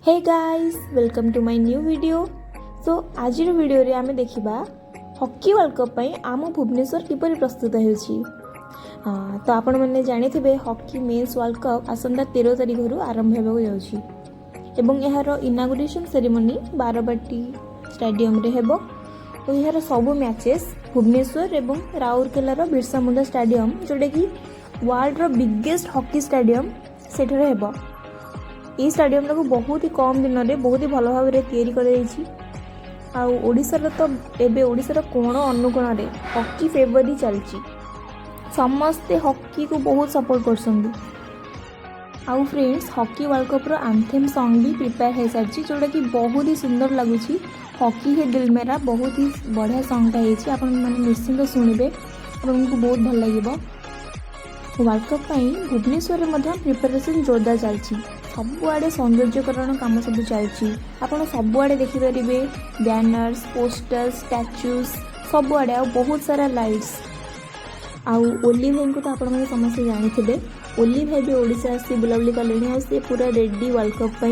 Hey guys welcome to my new video. So आज video रे आमे देखिबा हॉकी वर्ल्ड कप पई आम भुवनेश्वर किपरि प्रस्तुत होछि। तो आपण मैंने जानिथिबे हॉकी मेन्स वर्ल्ड कप आसंता 13 तारिख रु आरंभ हेबाक जाउछि एवं एहार इनागुरेशन सेरेमनी बारबाटी स्टेडियम रे हेबो। तो एहार सब मैचेस भुवनेश्वर एवं राउरकेलार बिरसा मुंडा स्टेडियम जोटा कि वर्ल्ड रो बिगेस्ट हॉकी स्टेडियम सेठरे हेबो। ये स्टेडियम को बहुत ही कम दिन में बहुत ही भल भाव ओडिशार तो एबे ओडिशार कोण अनुकोण रे हॉकी फेवर ही चलची। समस्ते हॉकी को बहुत सपोर्ट करछंदी। आउ फ्रेंड्स हॉकी वर्ल्ड कप रो एंथेम सॉन्ग भी प्रिपेयर हो सारी जोटा कि बहुत ही सुंदर लगुच। हॉकी है दिल मेरा बहुत ही बढ़िया सॉन्गटा है आप निश्चिंत शुणिबे आपको बहुत भल लगे। वर्ल्ड कप भुवनेश्वर में प्रिपेरेसन जोरदार चलती। सबुआड़े सौंदर्यकरण कम सब चलती। आपड़ सबुआड़े देखिपारे बैनर्स पोस्टर्स स्टैच्यूज सबुआड़े आ बहुत सारा लाइट्स। आउ ओली भाई को तो आप समस्त जानी ओली भाई भी ओडिशा आसी बुलाबुली कले सी पूरा रेडी वर्ल्ड कप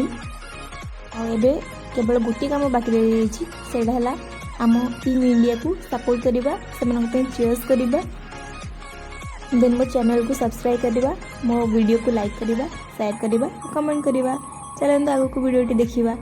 आबे केवल गोटे कम बाकी रही आम टीम इंडिया को सपोर्ट करवा से चीयर्स करवा देन मो चैनल को सब्सक्राइब करवा मो वीडियो को लाइक करवा शेयर करवा कमेंट करवा। चलते आगे को वीडियो देखिबा।